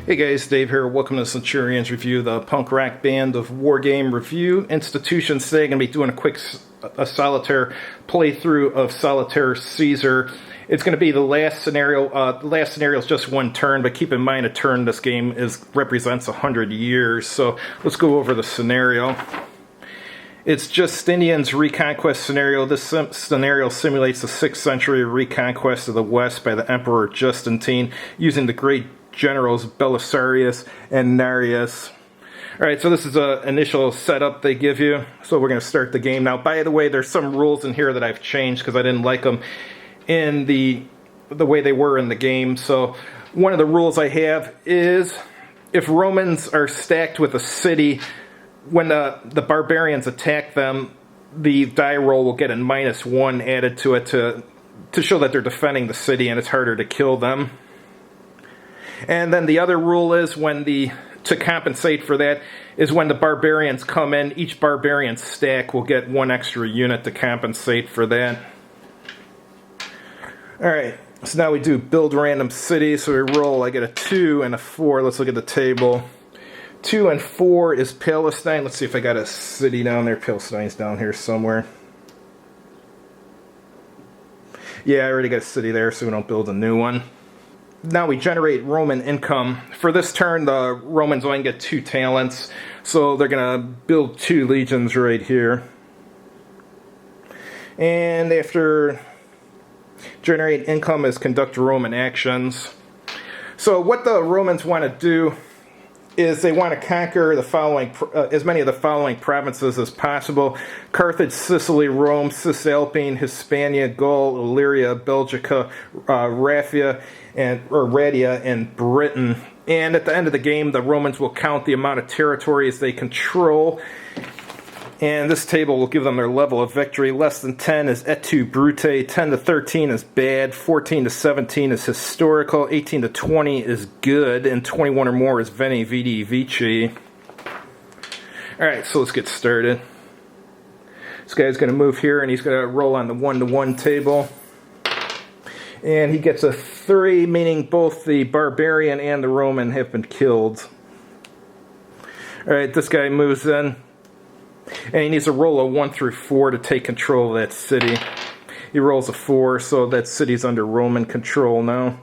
Hey guys, Dave here. Welcome to Centurions Review, the punk rock band of wargame review institutions. Today I'm going to be doing a quick solitaire playthrough of Solitaire Caesar. It's going to be the last scenario. The last scenario is just one turn, but keep in mind a turn in this game represents 100 years. So let's go over the scenario. It's Justinian's reconquest scenario. This scenario simulates the 6th century reconquest of the West by the Emperor Justinian using the great generals Belisarius and Narius. Alright, so this is an initial setup they give you. So we're going to start the game. Now, by the way, there's some rules in here that I've changed because I didn't like them in the way they were in the game. So one of the rules I have is if Romans are stacked with a city, when the barbarians attack them, the die roll will get a -1 added to it to show that they're defending the city and it's harder to kill them. And then the other rule is to compensate for that is when the barbarians come in, each barbarian stack will get 1 extra unit to compensate for that. Alright, so now we do build random cities. So we roll, I get a 2 and a 4. Let's look at the table. 2 and 4 is Palestine. Let's see if I got a city down there. Palestine's down here somewhere. Yeah, I already got a city there, so we don't build a new one. Now we generate Roman income. For this turn, the Romans only get 2 talents, so they're going to build 2 legions right here. And after generate income is conduct Roman actions. So what the Romans want to do is they want to conquer the following, as many of the following provinces as possible: Carthage, Sicily, Rome, Cisalpine, Hispania, Gaul, Illyria, Belgica, Raphia, Radia, and Britain. And at the end of the game, the Romans will count the amount of territories they control. And this table will give them their level of victory. Less than 10 is et tu brute, 10 to 13 is bad, 14 to 17 is historical, 18 to 20 is good, and 21 or more is veni vidi vici. Alright, so let's get started. This guy's going to move here and he's going to roll on the 1-to-1 table. And he gets a 3, meaning both the barbarian and the Roman have been killed. Alright, this guy moves in. And he needs to roll a 1 through 4 to take control of that city. He rolls a 4, so that city's under Roman control now.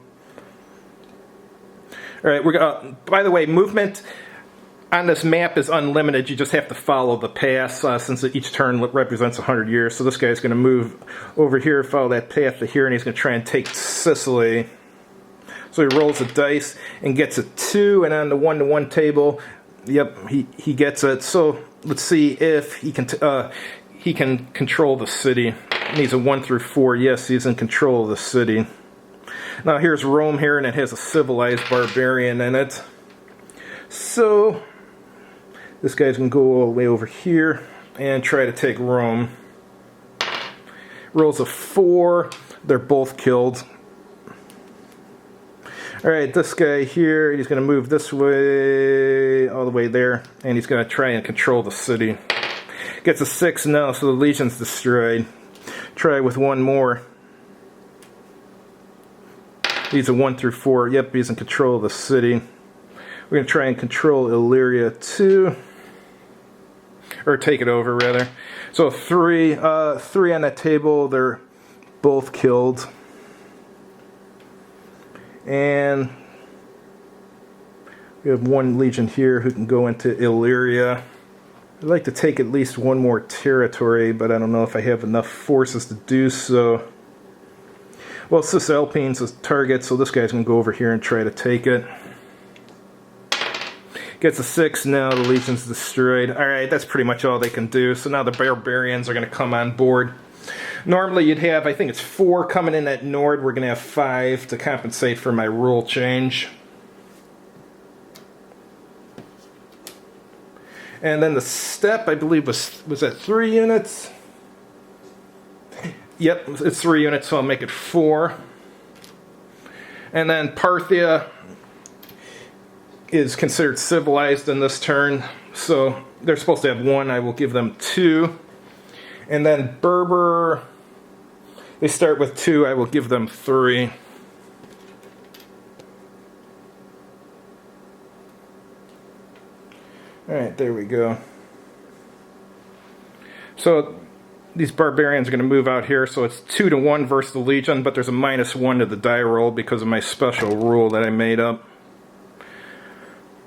Alright, by the way, movement on this map is unlimited. You just have to follow the path since each turn represents 100 years. So this guy's going to move over here, follow that path to here, and he's going to try and take Sicily. So he rolls a dice and gets a 2, and on the 1-to-1 table, yep, he gets it. So let's see if he can control the city. He needs a 1 through 4. Yes, he's in control of the city. Now here's Rome here, and it has a civilized barbarian in it. So this guy's going to go all the way over here and try to take Rome. Rolls a 4. They're both killed. Alright, this guy here, he's going to move this way, all the way there, and he's going to try and control the city. Gets a 6 now, so the legion's destroyed. Try with 1 more. He's a 1 through 4. Yep, he's in control of the city. We're going to try and control Illyria too. Or take it over, rather. So 3 on that table, they're both killed. And we have 1 legion here who can go into Illyria. I'd like to take at least 1 more territory, but I don't know if I have enough forces to do so. Well, Cisalpine's a target, so this guy's going to go over here and try to take it. Gets a 6 now, the legion's destroyed. Alright, that's pretty much all they can do. So now the barbarians are going to come on board. Normally you'd have, I think it's 4 coming in at Nord. We're going to have 5 to compensate for my rule change. And then the steppe, I believe, was at 3 units. Yep, it's 3 units, so I'll make it 4. And then Parthia is considered civilized in this turn. So they're supposed to have 1. I will give them 2. And then Berber, they start with 2. I will give them 3. Alright, there we go. So these barbarians are going to move out here, so it's 2-1 versus the Legion, but there's a -1 to the die roll because of my special rule that I made up.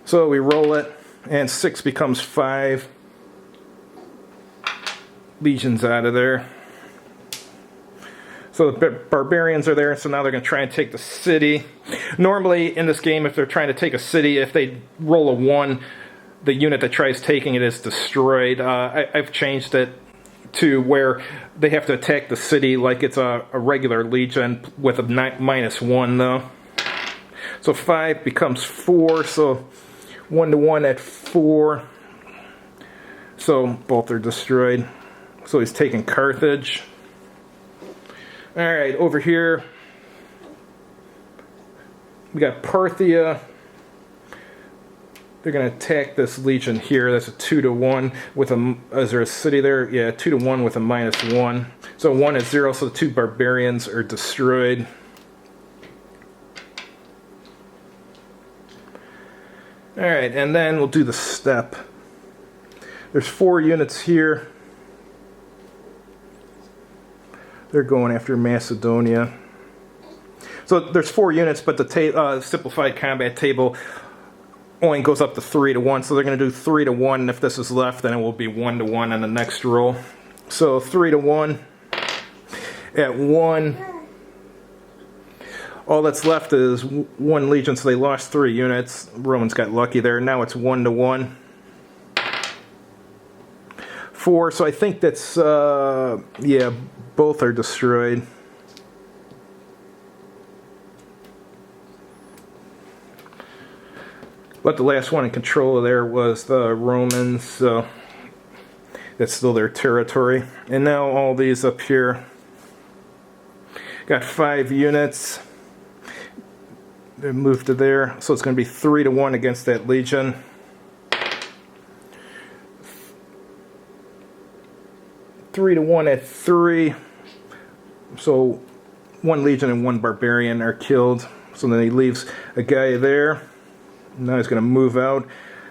So we roll it, and 6 becomes 5. Legion's out of there. So the barbarians are there, so now they're going to try and take the city. Normally in this game, if they're trying to take a city, if they roll a 1, the unit that tries taking it is destroyed. I've changed it to where they have to attack the city like it's a regular Legion with a -1 though. So 5 becomes 4, so 1-1 at 4. So both are destroyed. So he's taking Carthage. Alright, over here we got Parthia. They're going to attack this Legion here. That's a 2-1 with a... Is there a city there? Yeah, 2-1 with a -1. So 1 is 0, so the 2 barbarians are destroyed. Alright, and then we'll do the step. There's 4 units here. They're going after Macedonia. So there's 4 units, but the simplified combat table only goes up to 3-1. So they're going to do 3-1, and if this is left, then it will be 1-1 on the next roll. So 3-1 at 1. All that's left is 1 Legion, so they lost 3 units. Romans got lucky there. Now it's 1-1. 4, so I think that's, yeah, both are destroyed. But the last one in control of there was the Romans, so that's still their territory. And now all these up here got 5 units. They moved to there, so it's going to be 3-1 against that Legion. Three to 1 at 3. So 1 Legion and 1 barbarian are killed. So then he leaves a guy there. Now he's going to move out.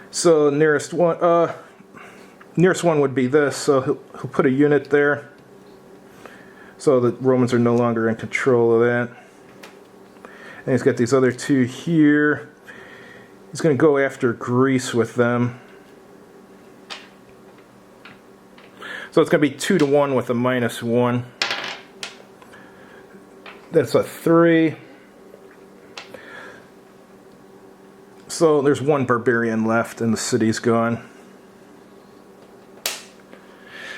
So nearest one would be this. So he'll put a unit there. So the Romans are no longer in control of that. And he's got these other 2 here. He's going to go after Greece with them. So it's going to be 2-1 with a -1. That's a 3. So there's 1 barbarian left and the city's gone.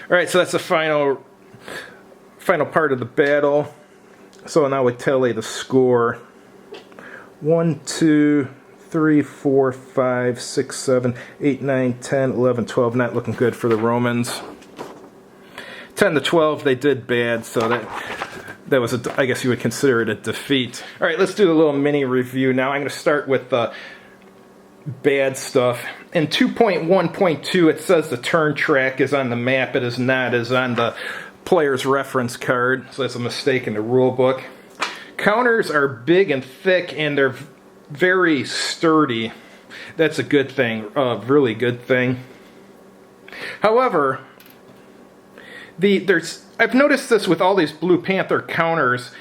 Alright, so that's the final part of the battle. So now we tally the score. 1, 2, 3, 4, 5, 6, 7, 8, 9, 10, 11, 12. Not looking good for the Romans. 10-12, they did bad, so that was, I guess you would consider it a defeat. Alright, let's do a little mini review now. I'm going to start with the bad stuff. In 2.1.2, it says the turn track is on the map. It is not. It is on the player's reference card, so that's a mistake in the rule book. Counters are big and thick, and they're very sturdy. That's a good thing, a really good thing. However, I've noticed this with all these Blue Panther counters.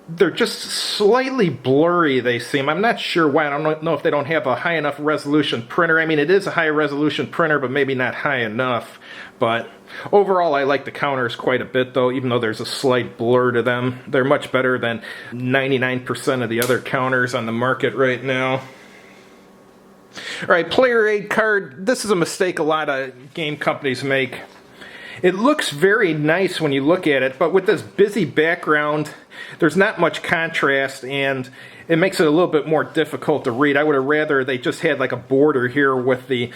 They're just slightly blurry, they seem. I'm not sure why. I don't know if they don't have a high enough resolution printer. I mean, it is a high resolution printer, but maybe not high enough. But overall, I like the counters quite a bit, though, even though there's a slight blur to them. They're much better than 99% of the other counters on the market right now. Alright, player aid card. This is a mistake a lot of game companies make. It looks very nice when you look at it, but with this busy background, there's not much contrast, and it makes it a little bit more difficult to read. I would have rather they just had like a border here with the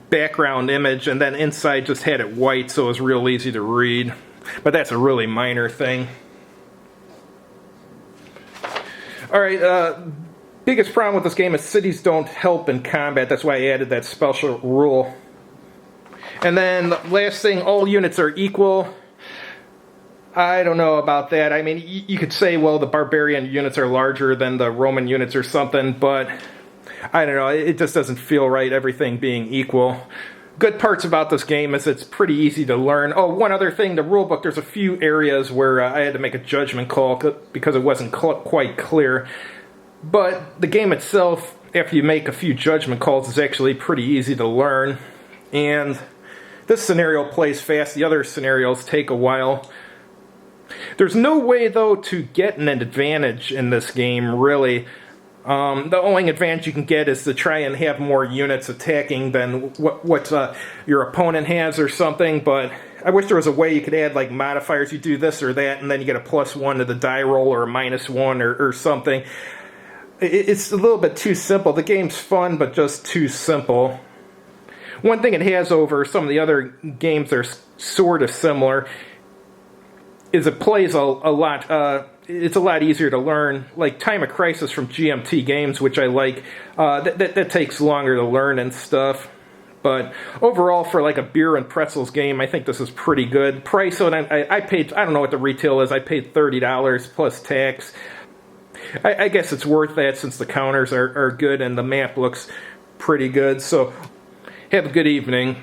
background image, and then inside just had it white, so it was real easy to read. But that's a really minor thing. Alright, biggest problem with this game is cities don't help in combat. That's why I added that special rule. And then the last thing, all units are equal. I don't know about that. I mean, you could say, well, the barbarian units are larger than the Roman units or something, but I don't know, it just doesn't feel right, everything being equal. Good parts about this game is it's pretty easy to learn. Oh, one other thing, the rulebook, there's a few areas where I had to make a judgment call because it wasn't quite clear. But the game itself, after you make a few judgment calls, is actually pretty easy to learn. And this scenario plays fast. The other scenarios take a while. There's no way, though, to get an advantage in this game, really. The only advantage you can get is to try and have more units attacking than what your opponent has or something, but I wish there was a way you could add like modifiers. You do this or that, and then you get a +1 to the die roll or a -1 or something. It's a little bit too simple. The game's fun, but just too simple. One thing it has over some of the other games that are sort of similar is it plays a lot... it's a lot easier to learn, like Time of Crisis from GMT Games, which I like. That takes longer to learn and stuff. But overall, for like a beer and pretzels game, I think this is pretty good. Price, I paid, I don't know what the retail is, I paid $30 plus tax. I guess it's worth that since the counters are good and the map looks pretty good. So, have a good evening.